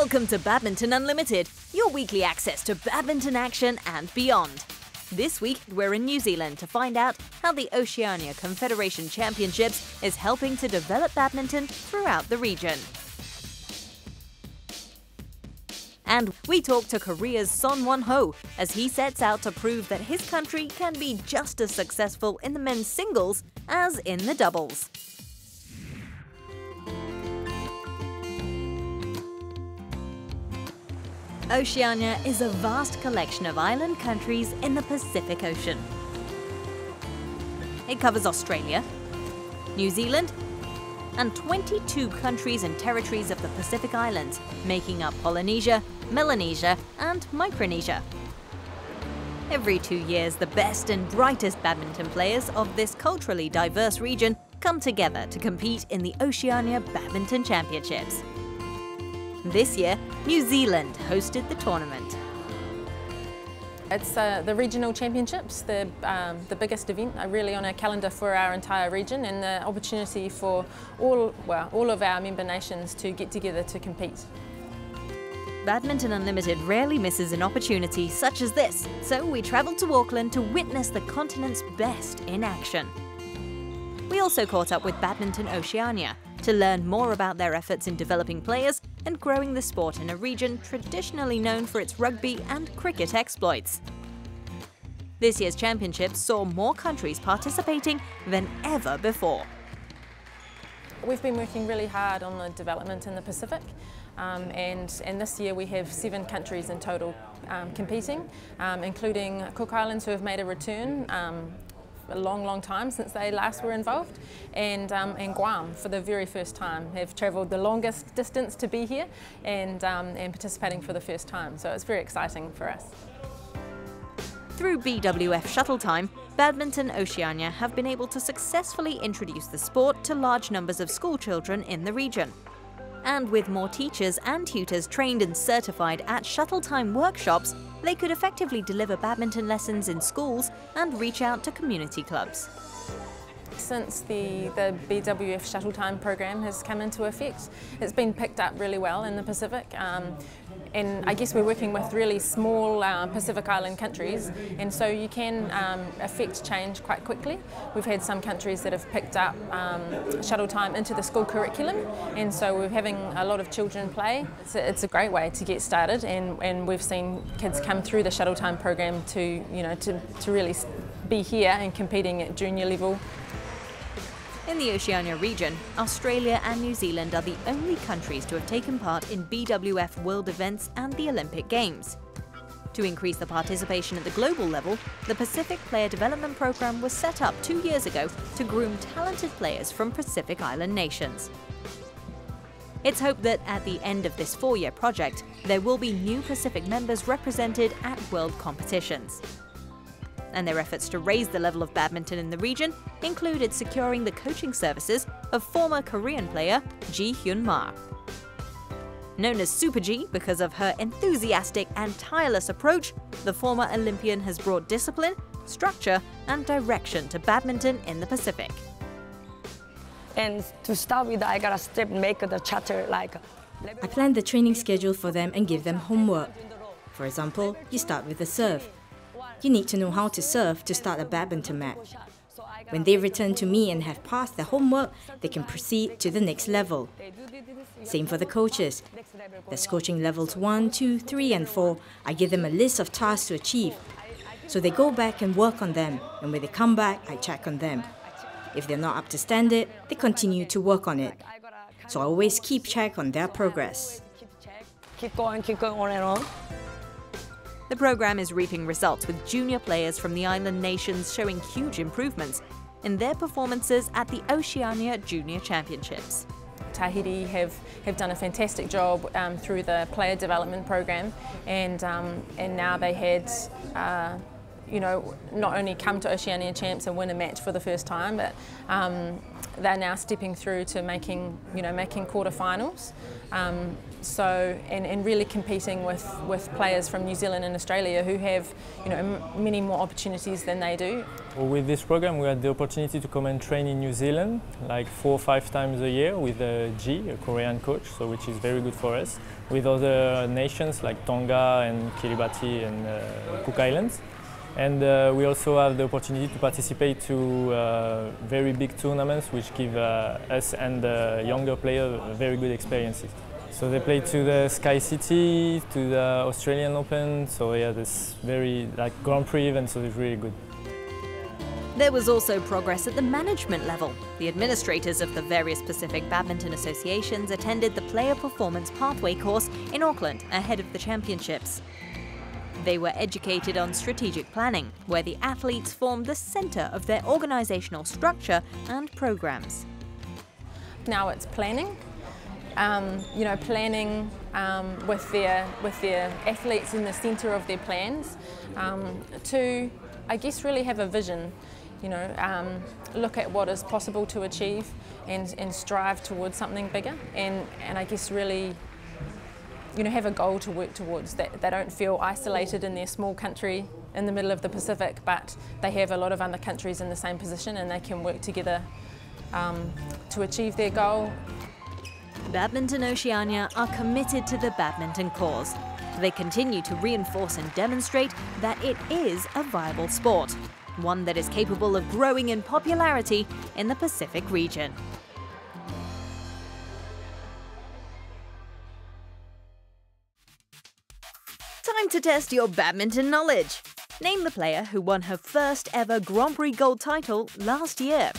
Welcome to Badminton Unlimited, your weekly access to badminton action and beyond. This week, we're in New Zealand to find out how the Oceania Confederation Championships is helping to develop badminton throughout the region. And we talk to Korea's Wan Ho as he sets out to prove that his country can be just as successful in the men's singles as in the doubles. Oceania is a vast collection of island countries in the Pacific Ocean. It covers Australia, New Zealand, and 22 countries and territories of the Pacific Islands, making up Polynesia, Melanesia, and Micronesia. Every 2 years, the best and brightest badminton players of this culturally diverse region come together to compete in the Oceania Badminton Championships. This year, New Zealand hosted the tournament. It's the regional championships, the biggest event really on our calendar for our entire region, and the opportunity for all of our member nations to get together to compete. Badminton Unlimited rarely misses an opportunity such as this, so we travelled to Auckland to witness the continent's best in action. We also caught up with Badminton Oceania to learn more about their efforts in developing players and growing the sport in a region traditionally known for its rugby and cricket exploits. This year's championships saw more countries participating than ever before. We've been working really hard on the development in the Pacific, and this year we have 7 countries in total competing, including Cook Islands, who have made a return a long time since they last were involved, and Guam for the very first time have travelled the longest distance to be here and participating for the first time, so it's very exciting for us. Through BWF Shuttle Time, Badminton Oceania have been able to successfully introduce the sport to large numbers of school children in the region. And with more teachers and tutors trained and certified at Shuttle Time workshops, they could effectively deliver badminton lessons in schools and reach out to community clubs. Since the BWF Shuttle Time program has come into effect, it's been picked up really well in the Pacific. And I guess we're working with really small Pacific Island countries, and so you can affect change quite quickly. We've had some countries that have picked up shuttle time into the school curriculum, and so we're having a lot of children play. It's a great way to get started, and we've seen kids come through the shuttle time program to really be here and competing at junior level. In the Oceania region, Australia and New Zealand are the only countries to have taken part in BWF World events and the Olympic Games. To increase the participation at the global level, the Pacific Player Development Program was set up 2 years ago to groom talented players from Pacific Island nations. It's hoped that at the end of this 4-year project, there will be new Pacific members represented at world competitions. And their efforts to raise the level of badminton in the region included securing the coaching services of former Korean player Ji Hyun-ma. Known as Super G because of her enthusiastic and tireless approach, the former Olympian has brought discipline, structure, and direction to badminton in the Pacific. And to start with, I gotta step make the charter like. I plan the training schedule for them and give them homework. For example, you start with the serve. You need to know how to serve to start a badminton match. When they return to me and have passed their homework, they can proceed to the next level. Same for the coaches. There's coaching levels 1, 2, 3, and 4. I give them a list of tasks to achieve. So they go back and work on them, and when they come back, I check on them. If they're not up to standard, they continue to work on it. So I always keep track on their progress. Keep going on and on. The program is reaping results with junior players from the island nations showing huge improvements in their performances at the Oceania Junior Championships. Tahiti have done a fantastic job through the player development program, and now they had not only come to Oceania Champs and win a match for the first time, but they're now stepping through to making quarterfinals. And really competing with players from New Zealand and Australia who have, many more opportunities than they do. With this program, we had the opportunity to come and train in New Zealand, like 4 or 5 times a year with a Korean coach, so which is very good for us. With other nations like Tonga and Kiribati and Cook Islands. And we also have the opportunity to participate to very big tournaments which give us and the younger players very good experiences. So they play to the Sky City, to the Australian Open, so yeah, this very Grand Prix event, so it's really good. There was also progress at the management level. The administrators of the various Pacific Badminton Associations attended the Player Performance Pathway course in Auckland ahead of the championships. They were educated on strategic planning, where the athletes formed the centre of their organisational structure and programmes. Now it's planning, planning with their athletes in the centre of their plans, to, I guess, really have a vision, look at what is possible to achieve and strive towards something bigger, and I guess really have a goal to work towards, that they don't feel isolated in their small country in the middle of the Pacific, but they have a lot of other countries in the same position and they can work together to achieve their goal. Badminton Oceania are committed to the badminton cause. They continue to reinforce and demonstrate that it is a viable sport, one that is capable of growing in popularity in the Pacific region. Time to test your badminton knowledge. Name the player who won her first ever Grand Prix gold title last year.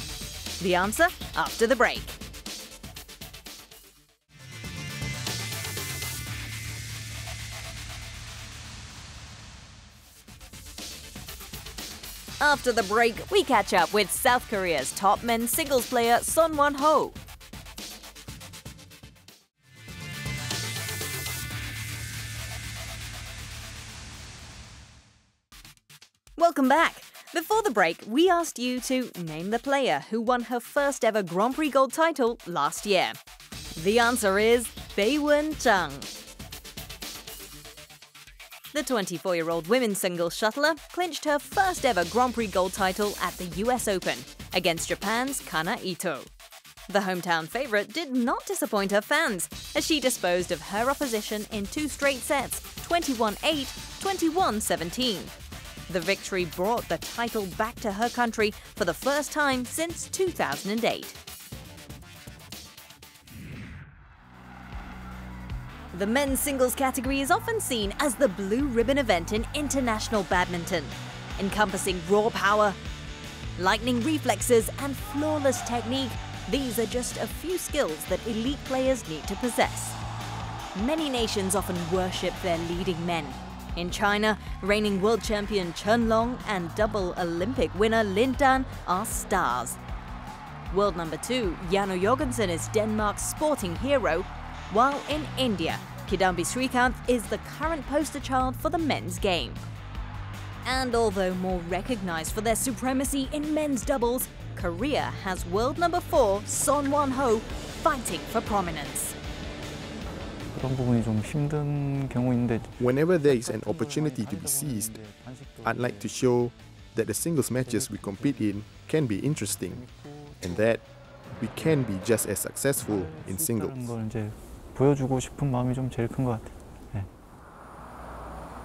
The answer after the break. After the break, we catch up with South Korea's top men's singles player Wan Ho. Welcome back. Before the break, we asked you to name the player who won her first ever Grand Prix gold title last year. The answer is Baewon Chung. The 24-year-old women's singles shuttler clinched her first ever Grand Prix gold title at the US Open against Japan's Kana Ito. The hometown favourite did not disappoint her fans as she disposed of her opposition in 2 straight sets, 21-8, 21-17. The victory brought the title back to her country for the first time since 2008. The men's singles category is often seen as the blue ribbon event in international badminton, encompassing raw power, lightning reflexes, and flawless technique. These are just a few skills that elite players need to possess. Many nations often worship their leading men. In China, reigning world champion Chen Long and double Olympic winner Lin Dan are stars. World number 2, Jano Jorgensen is Denmark's sporting hero, while in India, Kidambi Srikanth is the current poster child for the men's game. And although more recognized for their supremacy in men's doubles, Korea has world number 4, Wan Ho, fighting for prominence. Whenever there is an opportunity to be seized, I'd like to show that the singles matches we compete in can be interesting, and that we can be just as successful in singles.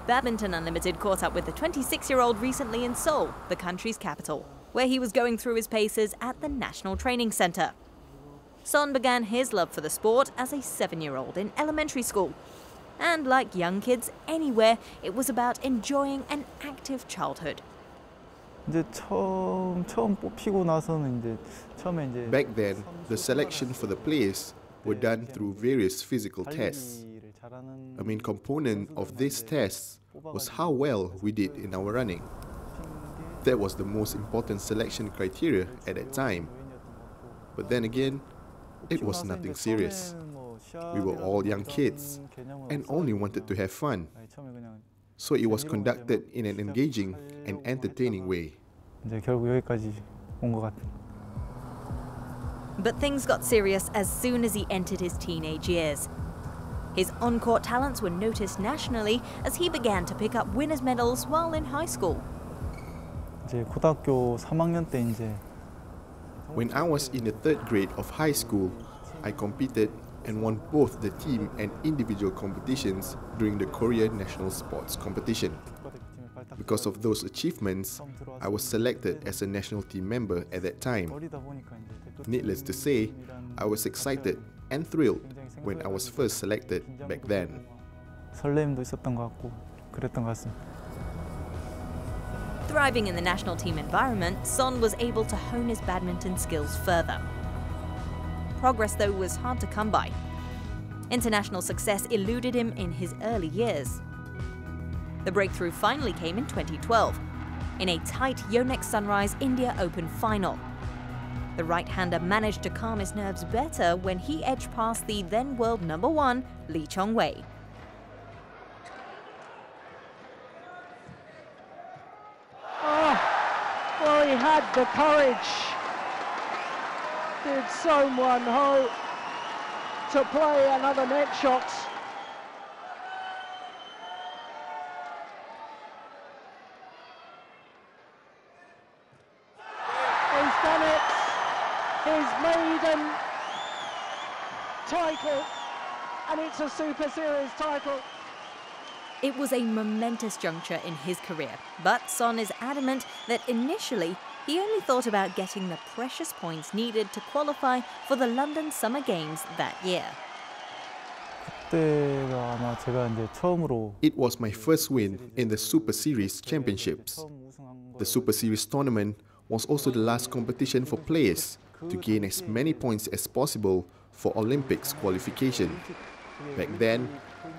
Badminton Unlimited caught up with the 26-year-old recently in Seoul, the country's capital, where he was going through his paces at the National Training Center. Son began his love for the sport as a 7-year-old in elementary school. And like young kids anywhere, it was about enjoying an active childhood. Back then, the selection for the players were done through various physical tests. A main component of these tests was how well we did in our running. That was the most important selection criteria at that time. But then again, it was nothing serious. We were all young kids and only wanted to have fun. So it was conducted in an engaging and entertaining way. But things got serious as soon as he entered his teenage years. His on-court talents were noticed nationally as he began to pick up winners' medals while in high school. 이제 고등학교 3학년 때 이제 When I was in the 3rd grade of high school, I competed and won both the team and individual competitions during the Korea National Sports Competition. Because of those achievements, I was selected as a national team member at that time. Needless to say, I was excited and thrilled when I was first selected back then. 설렘도 있었던 것 같고 그랬던 것 같습니다. Thriving in the national team environment, Son was able to hone his badminton skills further. Progress, though, was hard to come by. International success eluded him in his early years. The breakthrough finally came in 2012, in a tight Yonex Sunrise India Open final. The right-hander managed to calm his nerves better when he edged past the then world #1, Lee Chong-wei. Well, he had the courage, did Wan Ho, to play another net shot. He's done it, his maiden title, and it's a Super Series title. It was a momentous juncture in his career, but Son is adamant that initially he only thought about getting the precious points needed to qualify for the London Summer Games that year. 그때가 아마 제가 이제 처음으로 It was my first win in the Super Series Championships. The Super Series tournament was also the last competition for players to gain as many points as possible for Olympics qualification. Back then,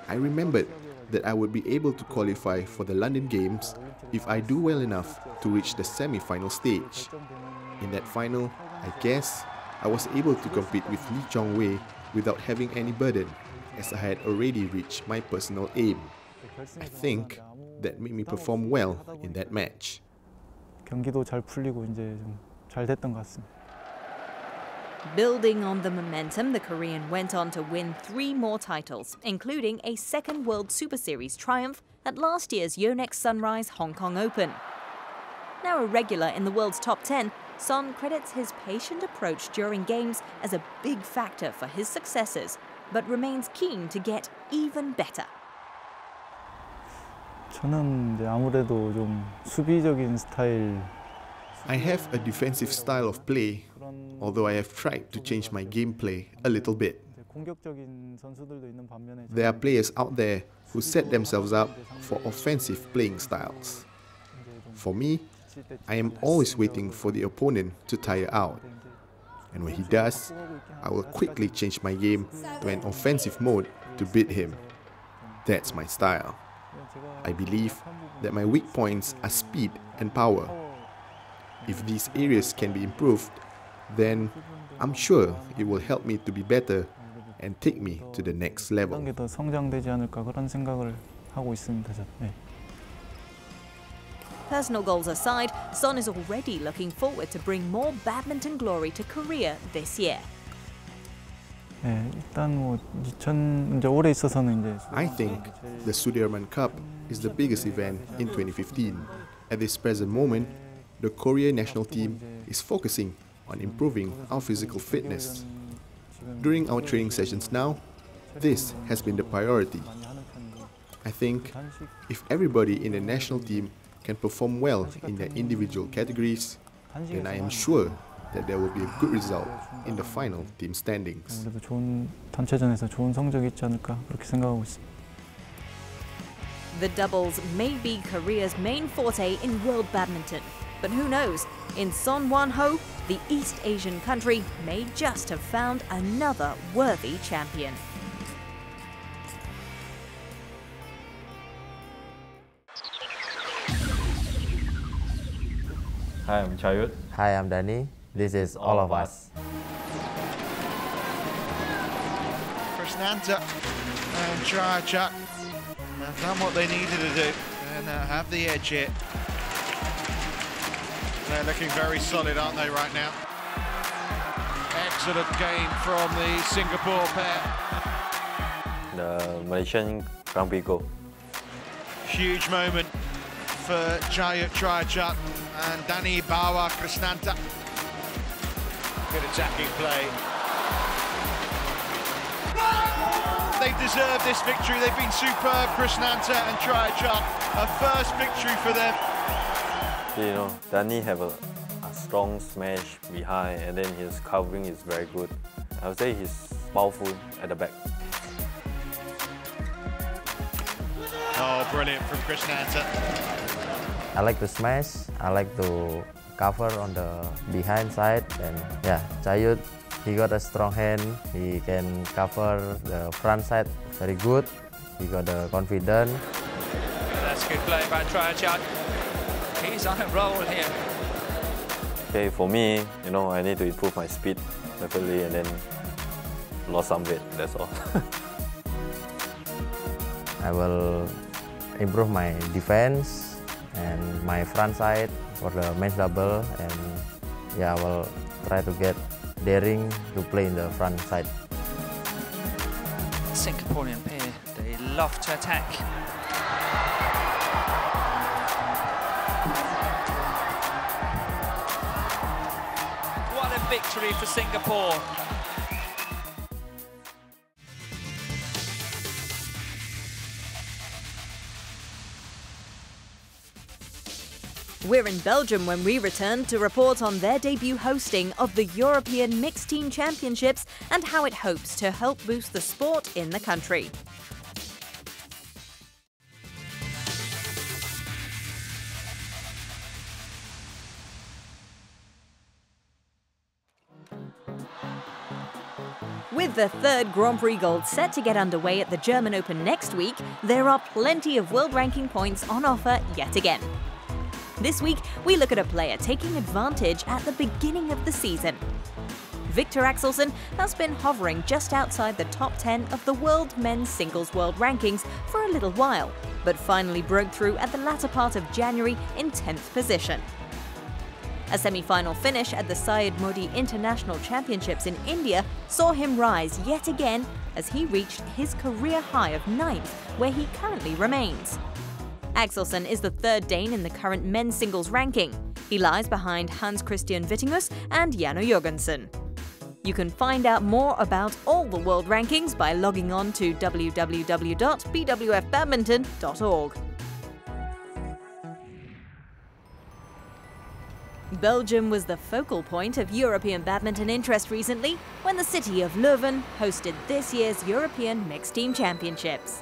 I remembered that I would be able to qualify for the London Games if I do well enough to reach the semi-final stage. In that final, I guess I was able to compete with Lee Chong-wei without having any burden, as I had already reached my personal aim. I think that made me perform well in that match. 경기도 잘 풀리고 이제 좀 잘 됐던 것 같습니다. Building on the momentum, the Korean went on to win 3 more titles, including a 2nd World Super Series triumph at last year's Yonex Sunrise Hong Kong Open. Now a regular in the world's top 10, Son credits his patient approach during games as a big factor for his successes, but remains keen to get even better. 저는 이제 아무래도 좀 수비적인 스타일. I have a defensive style of play, although I have tried to change my gameplay a little bit. There are players out there who set themselves up for offensive playing styles. For me, I am always waiting for the opponent to tire out. And when he does, I will quickly change my game to an offensive mode to beat him. That's my style. I believe that my weak points are speed and power. If these areas can be improved, then I'm sure it will help me to be better and take me to the next level. 더 성장되지 않을까 그런 생각을 하고 있습니다. Personal goals aside, Son is already looking forward to bring more badminton glory to Korea this year. 네, 일단 뭐 이제 올해 있어서는 이제 I think the Sudirman Cup is the biggest event in 2015. At this present moment, the Korea national team is focusing on improving our physical fitness. During our training sessions now, this has been the priority. I think if everybody in the national team can perform well in their individual categories, then I am sure that there will be a good result in the final team standings. 아무래도 좋은 단체전에서 좋은 성적이 있지 않을까 그렇게 생각하고 있습니다. The doubles may be Korea's main forte in world badminton. But who knows, in Wan Ho, the East Asian country may just have found another worthy champion. Hi, I'm Chayut. Hi, I'm Danny. This is All of Us. Krishnanta and Chayut have done what they needed to do and have the edge here. They're looking very solid, aren't they, right now? Excellent game from the Singapore pair. the Malaysian Grand Prix goal. Huge moment for Jayut Trayachat and Danny Bawa Krishnanta. Good attacking play. They deserve this victory. They've been superb, Krishnanta and Trayachat. A first victory for them. You know, Danny have a strong smash behind, and then his covering is very good. I would say he's powerful at the back. Oh, brilliant from Krishnanta. I like to smash, I like to cover on the behind side, and yeah, Jayut, he got a strong hand, he can cover the front side very good, he got the confidence. That's good play by Trayachat. He's on a roll here. Okay, for me, you know, I need to improve my speed, definitely, and then lost some weight, that's all. I will improve my defense and my front side for the men's double, and yeah, I will try to get daring to play in the front side. Singaporean pair, they love to attack. What a victory for Singapore. We're in Belgium when we return to report on their debut hosting of the European Mixed Team Championships and how it hopes to help boost the sport in the country. With the third Grand Prix Gold set to get underway at the German Open next week, there are plenty of world ranking points on offer yet again. This week, we look at a player taking advantage at the beginning of the season. Victor Axelsen has been hovering just outside the top 10 of the world men's singles world rankings for a little while, but finally broke through at the latter part of January in 10th position. A semi-final finish at the Syed Modi International Championships in India saw him rise yet again as he reached his career high of 9th, where he currently remains. Axelsen is the third Dane in the current men's singles ranking. He lies behind Hans Christian Vittingus and Janno Jorgensen. You can find out more about all the world rankings by logging on to www.bwfbadminton.org. Belgium was the focal point of European badminton interest recently when the city of Leuven hosted this year's European Mixed Team Championships.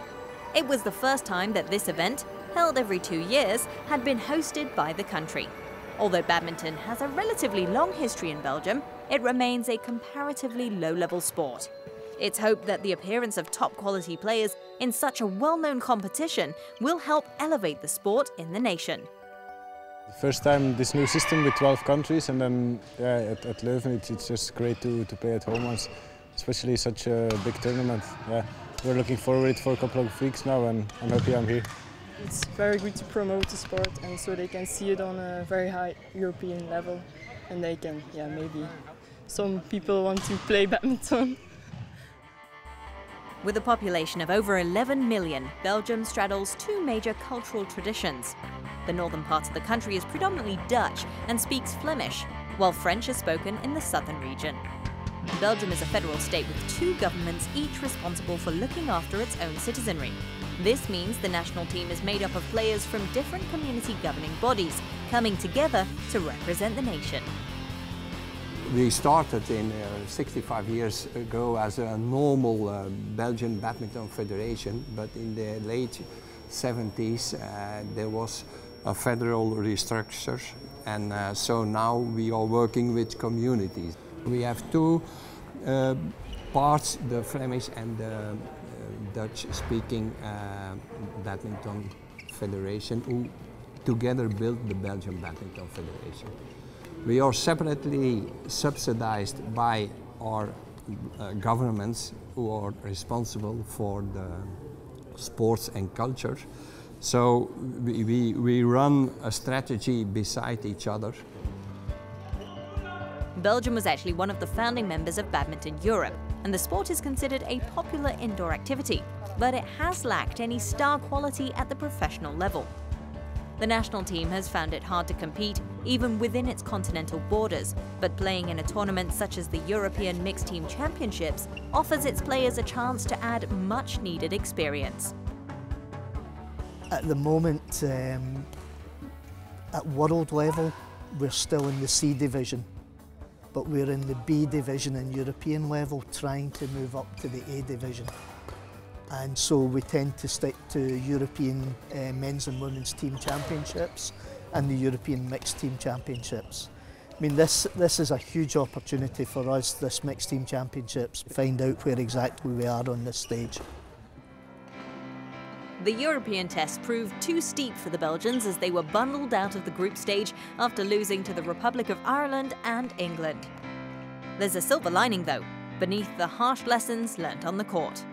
It was the first time that this event, held every 2 years, had been hosted by the country. Although badminton has a relatively long history in Belgium, it remains a comparatively low-level sport. It's hoped that the appearance of top-quality players in such a well-known competition will help elevate the sport in the nation. The first time this new system with 12 countries, and then at Leuven it's just great to play at home, especially such a big tournament. Yeah, we're looking forward for a couple of weeks now, and I'm happy I'm here. It's very good to promote the sport, and so they can see it on a very high European level, and they can, maybe some people want to play badminton. With a population of over 11 million, Belgium straddles two major cultural traditions. The northern part of the country is predominantly Dutch and speaks Flemish, while French is spoken in the southern region. Belgium is a federal state with two governments, each responsible for looking after its own citizenry. This means the national team is made up of players from different community governing bodies, coming together to represent the nation. We started 65 years ago as a normal Belgian Badminton Federation, but in the late 70s there was a federal restructure, and so now we are working with communities. We have two parts, the Flemish and the Dutch-speaking Badminton Federation, who together built the Belgian Badminton Federation. We are separately subsidized by our governments who are responsible for the sports and culture. So we run a strategy beside each other. Belgium was actually one of the founding members of Badminton Europe, and the sport is considered a popular indoor activity. but it has lacked any star quality at the professional level. The national team has found it hard to compete, even within its continental borders, but playing in a tournament such as the European Mixed Team Championships offers its players a chance to add much-needed experience. At the moment, at world level, we're still in the C division, but we're in the B division in European level, trying to move up to the A division. And so we tend to stick to European men's and women's team championships and the European mixed team championships. I mean, this is a huge opportunity for us, this mixed team championships, to find out where exactly we are on this stage. The European test proved too steep for the Belgians as they were bundled out of the group stage after losing to the Republic of Ireland and England. There's a silver lining though, beneath the harsh lessons learnt on the court.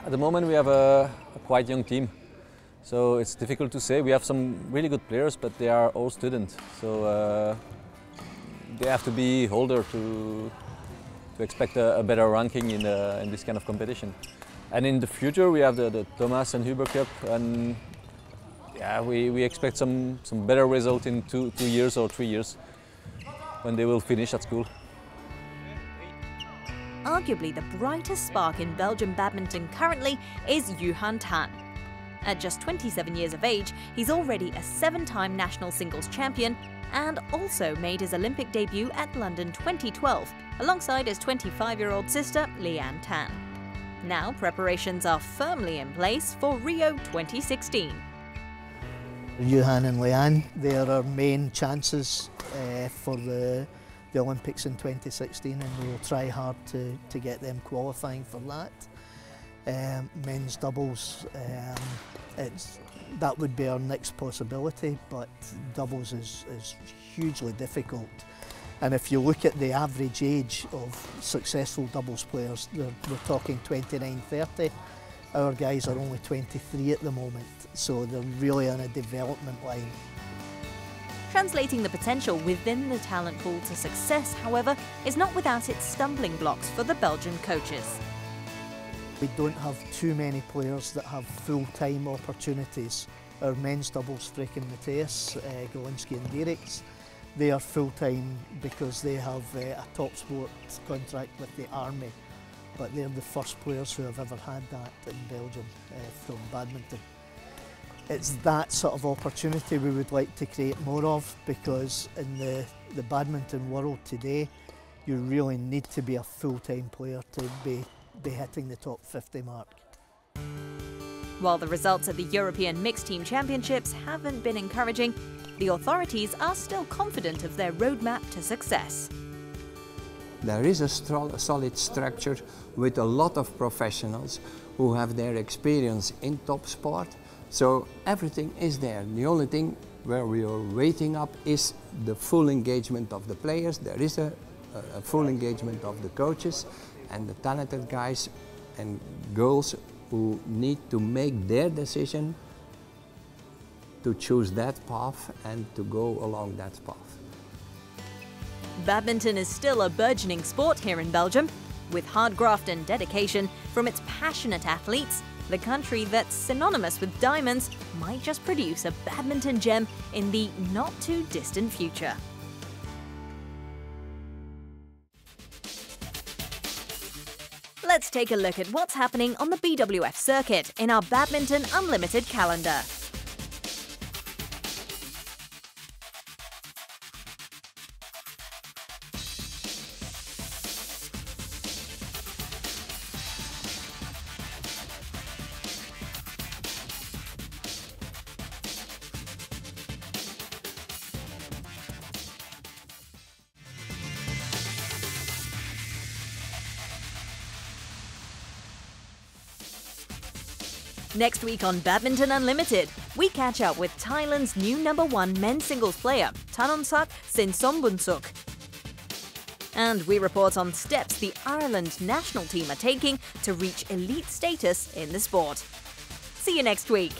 At the moment we have a quite young team, so it's difficult to say. We have some really good players, but they are all students, so they have to be older to expect a better ranking in this kind of competition. And in the future we have the Thomas and Huber Cup, and yeah, we expect some better result in 2 years or 3 years when they will finish at school. Arguably the brightest spark in Belgian badminton currently is Johan Tan. At just 27 years of age, he's already a 7-time national singles champion and also made his Olympic debut at London 2012 alongside his 25-year-old sister Leanne Tan. Now preparations are firmly in place for Rio 2016. Johan and Leanne, they are our main chances for the Olympics in 2016, and we will try hard to get them qualifying for that. Men's doubles, that would be our next possibility, but doubles is hugely difficult. And if you look at the average age of successful doubles players, we're talking 29, 30. Our guys are only 23 at the moment, so they're really on a development line. Translating the potential within the talent pool to success, however, is not without its stumbling blocks for the Belgian coaches. We don't have too many players that have full-time opportunities. Our men's doubles, Frick and Mateus, Golinski and Diericks, they are full-time because they have a top sport contract with the Army, but they're the first players who have ever had that in Belgium from badminton. It's that sort of opportunity we would like to create more of, because in the badminton world today, you really need to be a full-time player to be hitting the top 50 mark. While the results at the European Mixed Team Championships haven't been encouraging, the authorities are still confident of their roadmap to success. There is a solid structure with a lot of professionals who have their experience in top sport, so everything is there. The only thing where we are waiting up is the full engagement of the players. There is a full engagement of the coaches and the talented guys and girls who need to make their decision to choose that path and to go along that path. Badminton is still a burgeoning sport here in Belgium. With hard graft and dedication from its passionate athletes, the country that's synonymous with diamonds might just produce a badminton gem in the not-too-distant future. Let's take a look at what's happening on the BWF circuit in our Badminton Unlimited calendar. Next week on Badminton Unlimited, we catch up with Thailand's new #1 men's singles player, Thanonsak Sinsombunsook. And we report on steps the Ireland national team are taking to reach elite status in the sport. See you next week.